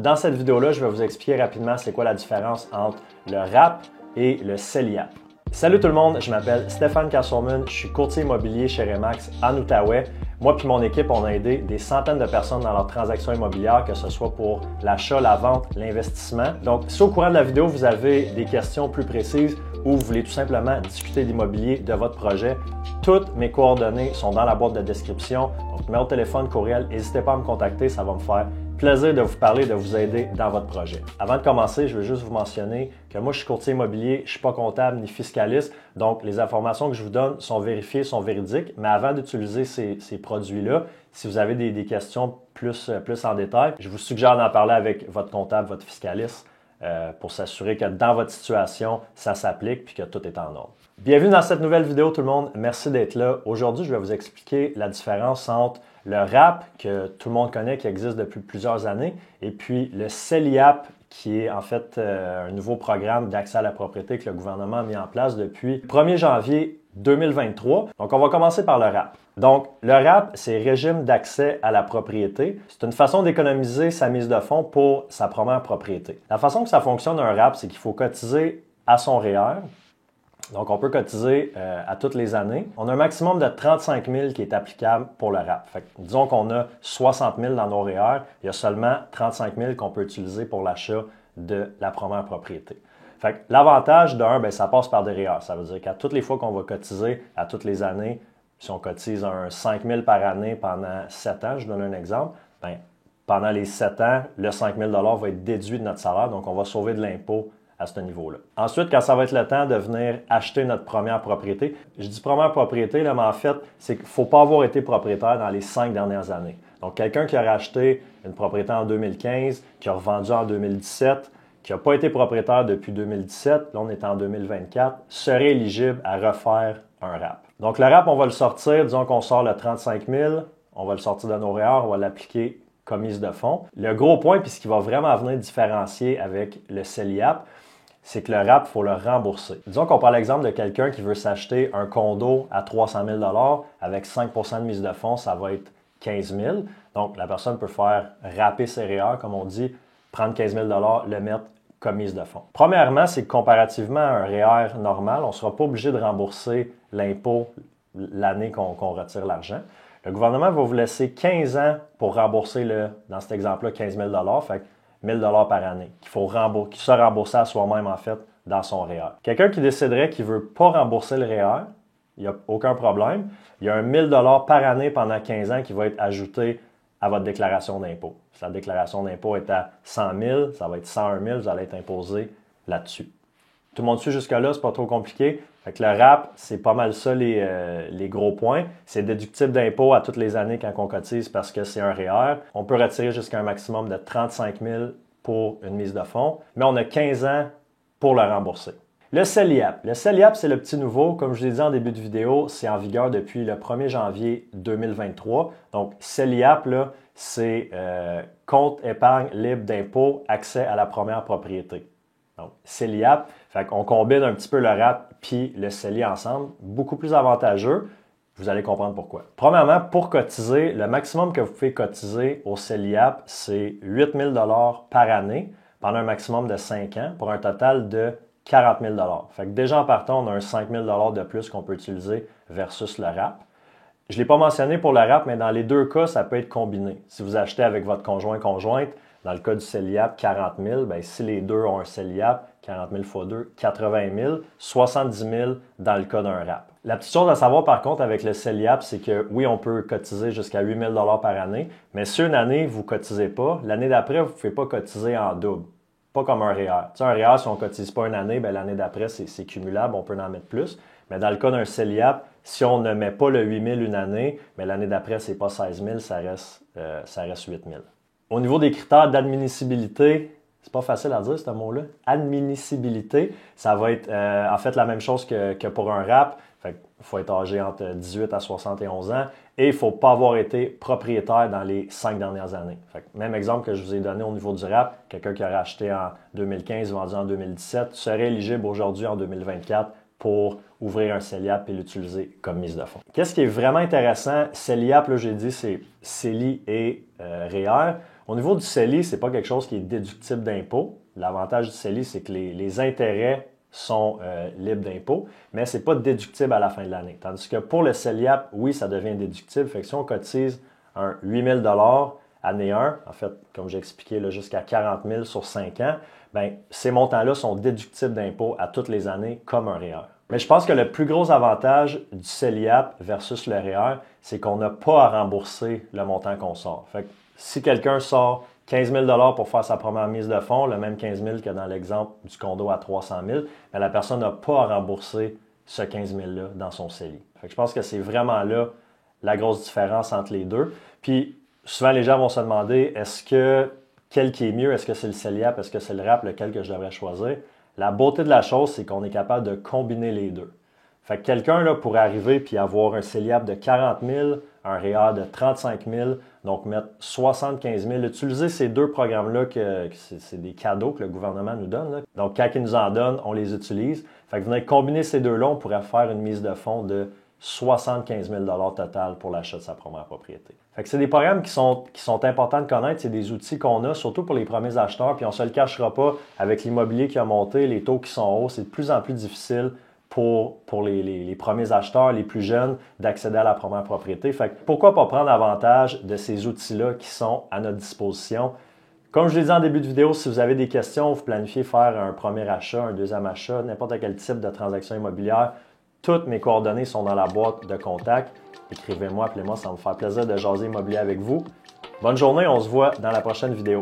Dans cette vidéo-là, je vais vous expliquer rapidement c'est quoi la différence entre le RAP et le CELIAP. Salut tout le monde, je m'appelle Stéphane Castleman, je suis courtier immobilier chez Remax en Outaouais. Moi puis mon équipe, on a aidé des centaines de personnes dans leurs transactions immobilières, que ce soit pour l'achat, la vente, l'investissement. Donc, si au courant de la vidéo, vous avez des questions plus précises ou vous voulez tout simplement discuter d'immobilier de votre projet, toutes mes coordonnées sont dans la boîte de description. Donc, numéro de téléphone, courriel, n'hésitez pas à me contacter, ça va me faire plaisir de vous parler, de vous aider dans votre projet. Avant de commencer, je veux juste vous mentionner que moi, je suis courtier immobilier, je ne suis pas comptable ni fiscaliste, donc les informations que je vous donne sont vérifiées, sont véridiques, mais avant d'utiliser ces produits-là, si vous avez des questions plus en détail, je vous suggère d'en parler avec votre comptable, votre fiscaliste, pour s'assurer que dans votre situation, ça s'applique puis que tout est en ordre. Bienvenue dans cette nouvelle vidéo tout le monde, merci d'être là. Aujourd'hui, je vais vous expliquer la différence entre le RAP, que tout le monde connaît, qui existe depuis plusieurs années, et puis le CELIAP, qui est en fait un nouveau programme d'accès à la propriété que le gouvernement a mis en place depuis le 1er janvier 2023. Donc, on va commencer par le RAP. Donc, le RAP, c'est Régime d'accès à la propriété. C'est une façon d'économiser sa mise de fonds pour sa première propriété. La façon que ça fonctionne un RAP, c'est qu'il faut cotiser à son REER. Donc, on peut cotiser à toutes les années. On a un maximum de 35 000 qui est applicable pour le RAP. Fait que, disons qu'on a 60 000 dans nos REER, il y a seulement 35 000 qu'on peut utiliser pour l'achat de la première propriété. Fait que l'avantage d'un, ça passe par des REER. Ça veut dire qu'à toutes les fois qu'on va cotiser, à toutes les années, si on cotise un 5 000 par année pendant 7 ans, je donne un exemple, pendant les 7 ans, le 5 000 va être déduit de notre salaire, donc on va sauver de l'impôt à ce niveau-là. Ensuite, quand ça va être le temps de venir acheter notre première propriété, je dis première propriété, là, mais en fait, c'est qu'il ne faut pas avoir été propriétaire dans les 5 dernières années. Donc, quelqu'un qui aurait acheté une propriété en 2015, qui a revendu en 2017, qui n'a pas été propriétaire depuis 2017, là on est en 2024, serait éligible à refaire un RAP. Donc, le RAP, on va le sortir, disons qu'on sort le 35 000, on va le sortir de nos REER, on va l'appliquer comme mise de fonds. Le gros point, puis ce qui va vraiment venir différencier avec le CELIAP, c'est que le RAP, il faut le rembourser. Disons qu'on prend l'exemple de quelqu'un qui veut s'acheter un condo à 300 000 avec 5 % de mise de fonds, ça va être 15 000. Donc, la personne peut faire rapper ses REER, comme on dit, prendre 15 000 le mettre comme mise de fonds. Premièrement, c'est que comparativement à un REER normal, on ne sera pas obligé de rembourser l'impôt l'année qu'on retire l'argent. Le gouvernement va vous laisser 15 ans pour rembourser, dans cet exemple-là, 15 000 fait 1 000 par année, qui se rembourser à soi-même, en fait, dans son REER. Quelqu'un qui déciderait qu'il ne veut pas rembourser le REER, il n'y a aucun problème. Il y a un 1 000 par année pendant 15 ans qui va être ajouté à votre déclaration d'impôt. Si la déclaration d'impôt est à 100 000, ça va être 101 000, vous allez être imposé là-dessus. Tout le monde suit jusque-là, c'est pas trop compliqué. Fait que le RAP, c'est pas mal ça les gros points. C'est déductible d'impôt à toutes les années quand on cotise parce que c'est un REER. On peut retirer jusqu'à un maximum de 35 000 pour une mise de fonds, mais on a 15 ans pour le rembourser. Le CELIAP. Le CELIAP, c'est le petit nouveau. Comme je l'ai dit en début de vidéo, c'est en vigueur depuis le 1er janvier 2023. Donc, CELIAP, là, c'est compte épargne libre d'impôt, accès à la première propriété. Donc, CELIAP, fait qu'on combine un petit peu le RAP puis le CELI ensemble, beaucoup plus avantageux. Vous allez comprendre pourquoi. Premièrement, pour cotiser, le maximum que vous pouvez cotiser au CELIAP, c'est 8 000 par année pendant un maximum de 5 ans pour un total de 40 000 Fait que déjà en partant, on a un 5 000 de plus qu'on peut utiliser versus le RAP. Je ne l'ai pas mentionné pour le RAP, mais dans les deux cas, ça peut être combiné. Si vous achetez avec votre conjointe, dans le cas du CELIAP, 40 000, si les deux ont un CELIAP, 40 000 x 2, 80 000, 70 000 dans le cas d'un RAP. La petite chose à savoir par contre avec le CELIAP, c'est que oui, on peut cotiser jusqu'à 8 000 par année, mais si une année, vous ne cotisez pas, l'année d'après, vous ne pouvez pas cotiser en double. Pas comme un REER. Tu sais, un REER, si on ne cotise pas une année, l'année d'après, c'est cumulable, on peut en mettre plus. Mais dans le cas d'un CELIAP, si on ne met pas le 8 000 une année, l'année d'après, ce n'est pas 16 000, ça reste 8 000. Au niveau des critères d'admissibilité, c'est pas facile à dire ce mot-là, admissibilité, ça va être en fait la même chose que pour un RAP. Fait qu'il faut être âgé entre 18 à 71 ans et il ne faut pas avoir été propriétaire dans les 5 dernières années. Fait que même exemple que je vous ai donné au niveau du RAP, quelqu'un qui aurait acheté en 2015, vendu en 2017, serait éligible aujourd'hui en 2024 pour ouvrir un CELIAP et l'utiliser comme mise de fonds. Qu'est-ce qui est vraiment intéressant? CELIAP, là, j'ai dit, c'est CELI et REER. Au niveau du CELI, ce n'est pas quelque chose qui est déductible d'impôt. L'avantage du CELI, c'est que les intérêts sont libres d'impôt, mais ce n'est pas déductible à la fin de l'année. Tandis que pour le CELIAP, oui, ça devient déductible. Fait que si on cotise un 8 000 année 1, en fait, comme j'ai expliqué, jusqu'à 40 000 sur 5 ans, bien, ces montants-là sont déductibles d'impôt à toutes les années comme un REER. Mais je pense que le plus gros avantage du CELIAP versus le REER, c'est qu'on n'a pas à rembourser le montant qu'on sort. Fait que si quelqu'un sort 15 000 pour faire sa première mise de fonds, le même 15 000 que dans l'exemple du condo à 300 000, bien, la personne n'a pas à rembourser ce 15 000-là dans son CELI. Fait que je pense que c'est vraiment là la grosse différence entre les deux. Puis souvent, les gens vont se demander, quel qui est mieux? Est-ce que c'est le CELIAP? Est-ce que c'est le RAP? Lequel que je devrais choisir? La beauté de la chose, c'est qu'on est capable de combiner les deux. Fait que quelqu'un pourrait arriver puis avoir un CELIAP de 40 000, un REER de 35 000, donc mettre 75 000. Utiliser ces deux programmes-là, c'est des cadeaux que le gouvernement nous donne, là. Donc, quand il nous en donne, on les utilise. Fait que venir combiner ces deux-là, on pourrait faire une mise de fonds de 75 000 total pour l'achat de sa première propriété. Fait que c'est des programmes qui sont importants de connaître. C'est des outils qu'on a, surtout pour les premiers acheteurs. Puis on ne se le cachera pas, avec l'immobilier qui a monté, les taux qui sont hauts, c'est de plus en plus difficile pour les premiers acheteurs, les plus jeunes, d'accéder à la première propriété. Fait que pourquoi pas prendre avantage de ces outils-là qui sont à notre disposition? Comme je l'ai dit en début de vidéo, si vous avez des questions, vous planifiez faire un premier achat, un deuxième achat, n'importe quel type de transaction immobilière, toutes mes coordonnées sont dans la boîte de contact. Écrivez-moi, appelez-moi, ça va me faire plaisir de jaser immobilier avec vous. Bonne journée, on se voit dans la prochaine vidéo.